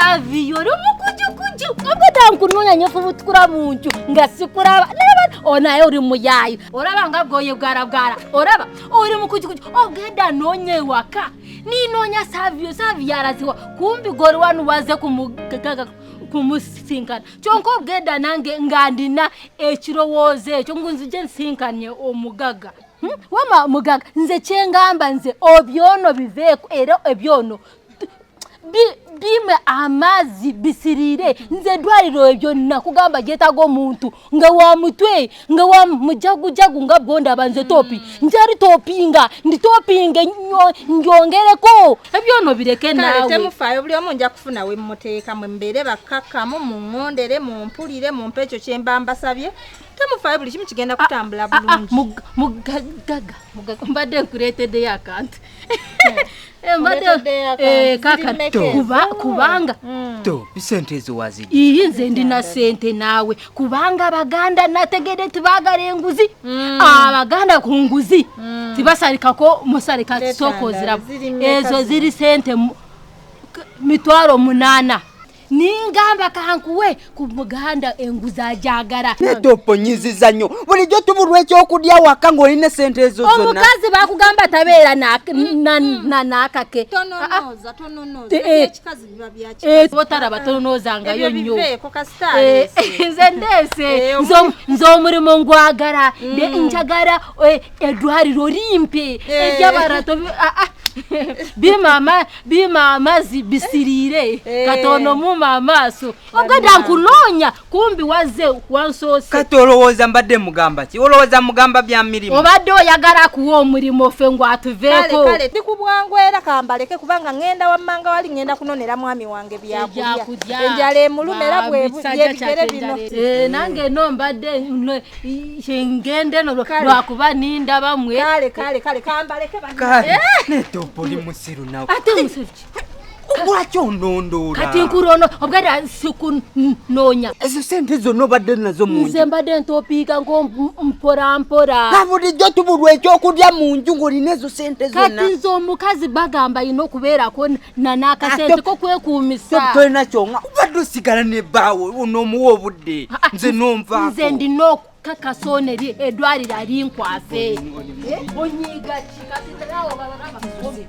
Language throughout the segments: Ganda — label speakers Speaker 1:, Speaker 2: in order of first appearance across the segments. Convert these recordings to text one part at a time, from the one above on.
Speaker 1: savio rumukujukuju ngabada nkunonya nyofu butukura munju ngasikuraba onaye uri muyayo oraba ngabwoye bwarabwara oraba uri mukujukuju ogenda nonye waka ninonya savio araziwa kumbi gori wanu waze kumusinkana chonko ogenda nange ngandina ekirowoze cyo ngunzije nsinkanye omugaga wama mugaga nze chengamba nze obyono biveko era ebyono bime amazi bisirire nze dwariro ebyo nakugamba getago muntu nga wa mutwe nga wa mujagu nga bonda banze topi njari topinga ndi topinga ngyongereko ebyono bireke nawe
Speaker 2: temufayo buli omunja kufuna we muteka mwembere bakakamu mungondere mumpulire mumpecho chembamba sabye temufayo buli kimu kigenda kutambula bulungi
Speaker 1: mugaga mbade nkuretede yakante kaka kubanga
Speaker 3: to bisente ezo wazidi
Speaker 1: iyi nze ndina sente nawe kubanga abaganda nategede tibagara enguzi abaganda ku nguzi tibasarika ko musarika soko zirabo ezo ziri sente mitwaro 8 ningamba kankuwe ku muganda enguza jagara
Speaker 3: netopo nyiziza nyo buli jo tubulwe cyo kudya waka ngo ine sente ezo zona
Speaker 1: omukazi bakugamba tabera nakake
Speaker 2: tononoza ekikazi biba byaki
Speaker 1: botara batonoza ngayo nyo
Speaker 2: biveko kasitale
Speaker 1: nzendese nzomurimo ngwagara de njagara edwariro rimpe ejabarato bimama zibisirire katono mu mamaso ogada nkunonya kumbi waze wansose
Speaker 3: katolowoza mbadde mugamba ki olowoza mugamba bya mirimo
Speaker 1: obadde oyagala kuwo omulimo fe ngwatuveko
Speaker 2: kale tikubwangwera kambaleke kubanga ngenda wamanga wali ngenda kunonera mwami wange byakulya enjala emulumera bwe byebigere bino
Speaker 1: nange no mbadde ngende no lwakuba ninda bamwe
Speaker 2: kale kambaleke
Speaker 3: netopo li musiru nawe
Speaker 1: ate musiru
Speaker 3: Ubwacho ndondora.
Speaker 1: Kati nkurono obgada siku nonya.
Speaker 3: Ezo sente zo no badde nazo munju.
Speaker 1: Nze mbadde ntopika ngo mpora.
Speaker 3: Kabudi jo tubulwe cyo kudya munju ngo linezo sente zona.
Speaker 1: Kati zo mukazi bagamba ino kubera ko nanaka sente ko kwekumisa.
Speaker 3: Twe nachonga ubadde sigala ne bawo uno muwo budde. Nze nomva.
Speaker 1: Nze ndino kakasoneri edwarira linkwase. Onyiga chikati nawo babaraba kusobe.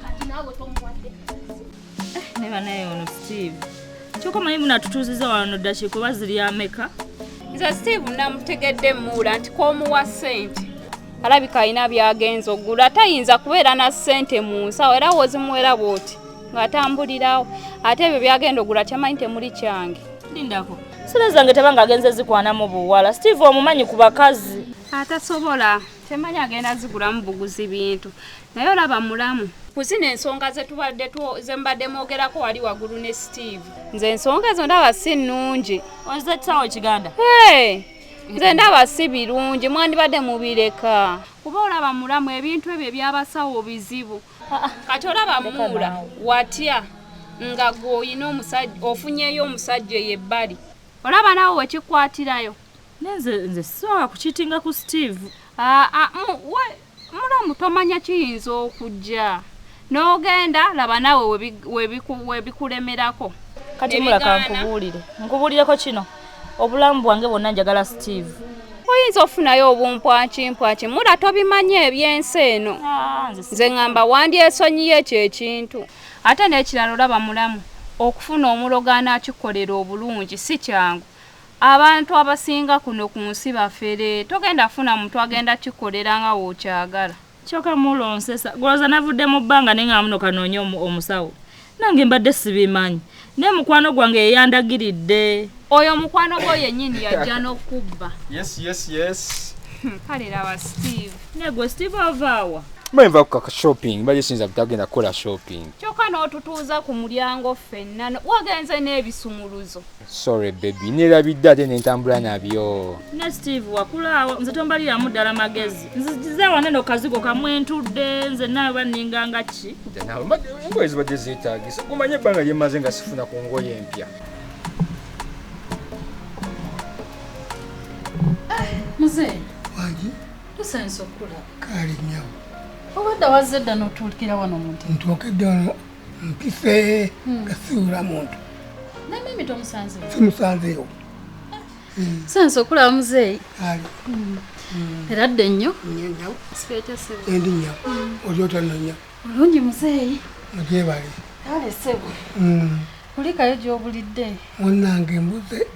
Speaker 1: Kati nawo tomwate.
Speaker 4: Neba nayo ono Steve. Choko manyi munatutuziza wano dashi kuba ziri ameka.
Speaker 5: Nza Steve namutegedde mula nti komuwa sente. Alabika ina byagenzo ogula tayinza kubeera na sente mu nsawo era wozimuwera bwoti ngatambulirawo ate ebyo byagenda ogula kyamanyi temuli kyange.
Speaker 4: Lindako. Sina zange tabanga agenze zikwana mu buwala. Steve omumanyi ku bakazi.
Speaker 5: Atasobola temanyi agenda zigulamu buguzi bintu. Naye olaba mulamu. Kuzina ensonga zetubadde zembadde mogerako wali wagulu ne Steve. Nze ensonga zo ndaba si nnungi.
Speaker 4: Onze tsawo Kiganda.
Speaker 5: Nze ndaba si birungi mwandibadde mubireka. Kuba olaba mulamu ebintu ebyo byabasawo bizibu. Kati olaba muula watya nga gwoyina omusajja ofunyeyo omusajja yebbali. Olaba nawe wekikwatirayo.
Speaker 4: Nze sowa kuchitinga ku Steve.
Speaker 5: Mulamu tomanya kiyinza okujja. N'ogenda laba nawe webikulemerako.
Speaker 4: Kati mulaka nkubulireko kino. Obulamu bwange bonna njagala Steve.
Speaker 5: Oyinza ofunayo obumpwaki mula tobimanye ebyensi eno. Nze ngamba wandyesonyiye ekyo ekintu. Ate n'ekirala olaba mulamu okufuna omulogana akikolera obulungi si kyangu. Abantu abasinga kuno ku nsi bafere togenda funa muntu agenda kikolera nga wokyagala.
Speaker 4: Choka mulonsesa gwoza navudde mu bbanga nenga muno kanonyo omusawo. Nange mbadde sibimanyi. Ne mukwano gwange yandagiridde.
Speaker 5: Oyo mukwano gwo yennyini yajja n'okubba.
Speaker 6: Yes.
Speaker 5: Kalera wa Steve.
Speaker 4: Negwe Steve avawa.
Speaker 6: Mwenva ku shopping, baje sinza kutagenda kola shopping.
Speaker 5: Choka n'otutuuza ku mulyango ffenna. Wagenze n'ebisumuluzo.
Speaker 6: Sorry baby, nerabidde ate nentambula nabyo.
Speaker 4: Ne Steve wakulaawo nze tombalira muddala magezi. Nzize waneno kazigo kamwentudde nze nawe baninganga ki?
Speaker 6: Nawe ngoye zibadde zeetaagisa. Kumanye ebbanga lyemaze nga sifuna ku ngoye empya.
Speaker 7: Muze.
Speaker 8: Wangi?
Speaker 7: Tusenso kula.
Speaker 8: Kali nyawo.
Speaker 7: Obadde wazedda n'otuukira wano muntu.
Speaker 8: Ntuukedde wano
Speaker 7: mpise kasiula muntu
Speaker 5: Na mimi tomusanze.
Speaker 7: simusanzeewo
Speaker 5: Sanso kula muzeeyi.
Speaker 7: ali
Speaker 5: Era dde nnyo.
Speaker 7: nyenyawo
Speaker 5: Sipete sebo.
Speaker 7: endi nyawo oli otananya
Speaker 5: Mulungi muzeeyi.
Speaker 7: mugyebale
Speaker 5: Kale sebo. Kulikayo gy'obulidde.
Speaker 7: munnange embuze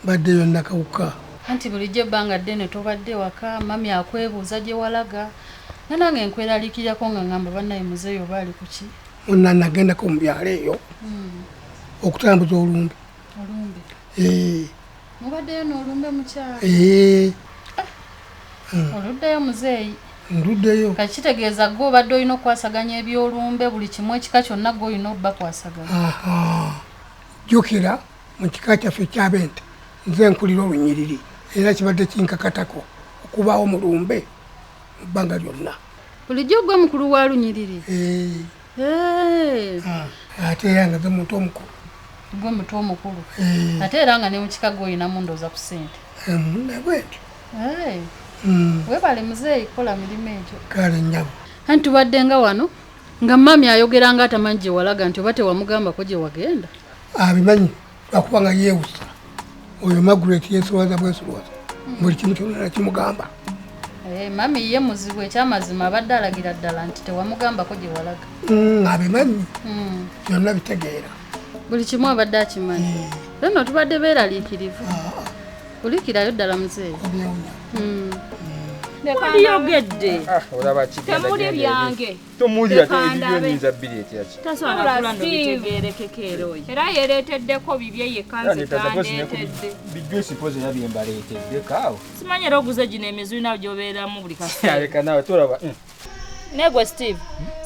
Speaker 7: baddeyo nakawuka
Speaker 5: Anti bulijjo ebbanga ddene tobadde waka mami akwebuuza gye walaga. Nanange nkweralikirako nga ngamba bannaye muzeeyi oba ali ku ki?
Speaker 7: munnange nagendako mu byalo eyo okutambuza olumbe
Speaker 5: Olumbe. Mubaddeyo n'olumbe mukyala. Oluddeyo muzeeyi.
Speaker 7: nduddeyo
Speaker 5: Kakitegeeza gwe obadde olina okwasaganya ebyolumbe buli kimu ekika kyonna gwe olina obbakwasaganya.
Speaker 7: jjukira mu kika kyaffe ekyabente nze nkulira olunyiriri era kibadde kinkakatako okubaawo mu lumbe mu bbanga lyonna
Speaker 5: Bulijjo gwe mukulu wa lunyiriri.
Speaker 7: ate era nga ze muntu omukulu
Speaker 5: Gwe muto omukulu. Ate era nga ne mu kika gwe olinamu ndooza ku ssente.
Speaker 7: munabwenti
Speaker 5: Weebale muzeeyi kola mirimu egyo.
Speaker 7: kale nnyabo
Speaker 5: Anti tubadde nga wano nga mami ayogera nga atamanyi gye walaga nti oba tewamugambako gye wagenda.
Speaker 7: abimanyi lwakuba nga yeewusa oyo Margaret yeesowaza bwesowaza buli kimu kyonna nakimugamba
Speaker 5: Mami ye muzibu ekyamazima abadde alagira ddala nti tewamugambako gye walaga.
Speaker 7: abimanyi byonna bitegeera
Speaker 5: Buli kimu abadde akimanyi. Nno tubadde beeraliikirivu. Kulikirayo ddala muzeeyi.
Speaker 4: Wandiyogedde.
Speaker 6: olaba
Speaker 5: Temuli byange.
Speaker 6: tomuli ate ebibyo nyinza bbiri etyaki
Speaker 4: Tasobola kula ndobitegeerekekero oyo.
Speaker 5: Era yereeteddeko bibye yekka nze tandeetedde.
Speaker 6: bijjo sipozi era byembaleetedde kaawo
Speaker 4: Simanyi era oguze gino emizu nayo gy'obeeramu buli kaseera.
Speaker 6: aleka nawe tolaba
Speaker 4: Negwe Steve,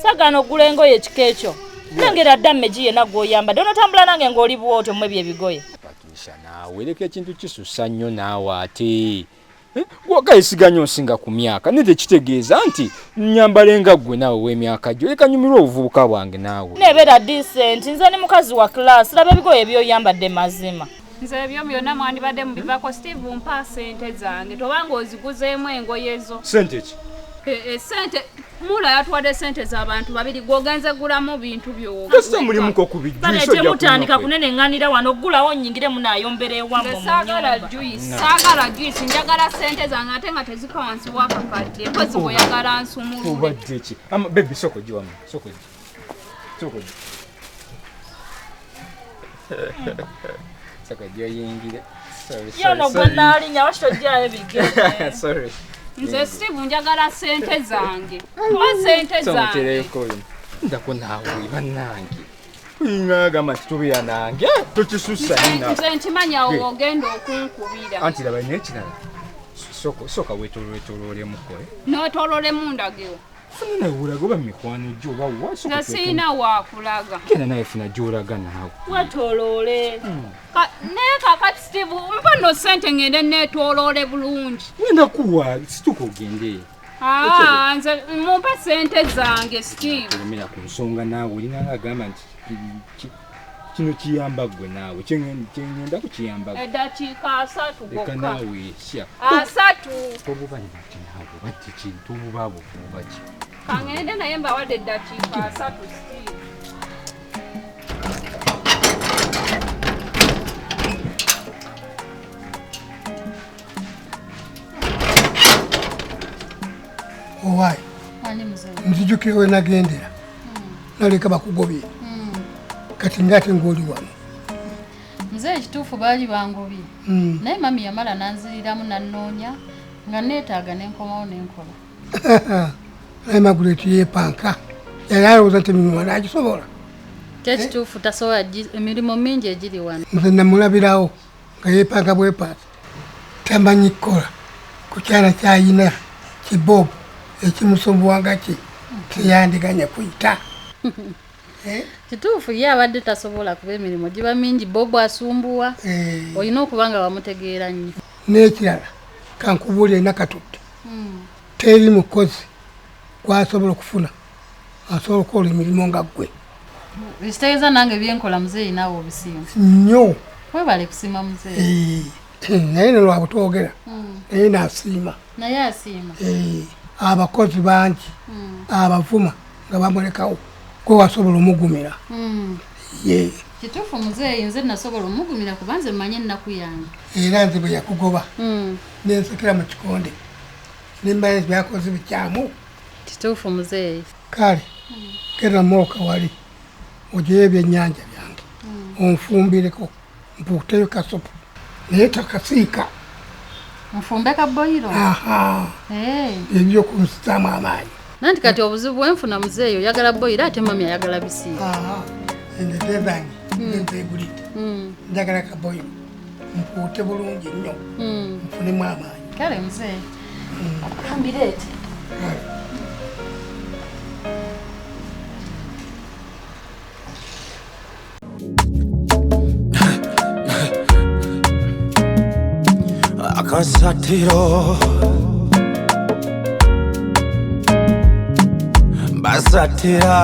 Speaker 4: sagano ogula engoye ekika ekyo. Nengera dda mmegi yenna gw'oyambadde onotambula nange ng'oli bw'otyo mmwe by'ebigoye.
Speaker 6: Patricia naawe leka ekintu kisusa nnyo naawe ate gwagayisiganya onsinga ku myaka naye tekitegeeza nti nyambale nga ggwe naawe w'emyaka gyo leka nyumirwa obuvubuka bwange naawe
Speaker 4: Nebeera decent, nze ni mukazi wa class, laba ebigoye by'oyambadde mazima.
Speaker 5: Nze ebyo byonna mwandibadde mubivako. Steve mpa ssente zange tobanga oziguzeemu engoye zo.
Speaker 6: sente ki
Speaker 5: Sente mula yatuwadde sente z'abantu babiri gwogenze gulamu bintu byo.
Speaker 6: kasita mulimuko kubijjuiso
Speaker 4: Bale temutandika kunenenganira wano oggulawo nnyingire munaayombera ewammwe mu
Speaker 5: Saagala
Speaker 4: nnyumba.
Speaker 5: juice njagala sente zange ate nga tezika wansi w'akakadde mpozi bw'oyagala nsumulule.
Speaker 6: obadde ki bebi soko gi wamu soko gi soko gi oyingire
Speaker 4: Yono gwe naalinya lwaki tojjirayo bigere.
Speaker 6: sorry
Speaker 5: Nze Steve njagala sente zange. Mpa sente zange.
Speaker 6: somutereko ndako naawe bannange ingagamba nti tubeera nange tokisusa nina
Speaker 5: Nze nkimanya awo ogenda okunkubira.
Speaker 6: anti laba nekirala soka wetoloolemu
Speaker 5: N'otolole mundagiro.
Speaker 6: funa nawe olaga oba mikwano gyo oba
Speaker 5: Nze siina wakulaga.
Speaker 6: genda nawe funa gyolaga naawe
Speaker 4: Watoloole.
Speaker 5: Naye kakati Steve mpa no sente ngende neetooloole bulungi.
Speaker 6: ngenda kuwa situka ogende
Speaker 5: Nze mumpe sente zange Steve.
Speaker 6: olemera ku nsonga naawe olinanga agamba nti kino kiyamba gwe naawe kyengenda kukiyamba gwe
Speaker 5: Eddakiika 3
Speaker 6: leka
Speaker 5: gokka.
Speaker 6: naawe sya
Speaker 5: 3.
Speaker 6: obuba nti naawe bati kintu obuba buvuba ki
Speaker 5: Kangende naye mbawadde eddakiika 3 Steve.
Speaker 7: owaayi
Speaker 5: Ani muzeeyi?
Speaker 7: nzijukire we nagendera naleka bakugobye kati ngate ng'oli wano
Speaker 5: Nze ekituufu baali bangobye. Naye mami yamala nanziriramu nannoonya nga neetaaga n'enkomawo n'enkola.
Speaker 7: naye Margaret yeepanka yali alowooza nti emirimu anaagisobola
Speaker 5: Kyekituufu tasobola emirimu mingi egiri wano.
Speaker 7: nze namulabirawo nga yeepanka bwepaasi tamanyi kukola ku kyala kyayina kibobu ekimusobowaga ki teyandiganya kuyita
Speaker 5: Kituufu ye abadde tasobola kuba emirimu giba mingi bobu asumbuwa. Olina okuba nga wamutegeera nnyo.
Speaker 7: n'ekirala kankubuulire nakatudde teri mukozi gwasobola okufuna asobola okukola emirimu nga ggwe
Speaker 5: Ekitegeeza nange byenkola muzeeyi naawe obisiima.
Speaker 7: nnyo
Speaker 5: Webale kusiima muzeeyi.
Speaker 7: naye ne lwabutwogera naye naasiima
Speaker 5: Naye asiima.
Speaker 7: abakozi bangi abavuma nga bamulekawo gwe wasobola omugumira ye
Speaker 8: kituufu muzeeyi nze nasobola omugumira kuba nze manye ennaku yange
Speaker 7: era nze bwe yakugoba nensekera mu kikonde nembaye byakoze bikyamu
Speaker 8: kituufu muzeeyi
Speaker 7: kale kera mooka wali ojeyo ebyennyanja byange onfumbireko mpuuteyo kasopu naye takasiika
Speaker 8: nfumbe kaboyiro
Speaker 7: ebyo kunsitaamu amaanyi
Speaker 8: nanti kati obuzibu bwenfuna muzeeyi oyagala boyiro ate mami ayagala bisiika
Speaker 7: endetezange nenzegulite njagala kaboyiro mpuute bulungi nnyo nfunemu amaanyi
Speaker 8: kale muzeeyi kambireete
Speaker 9: AKASATTIRO basatira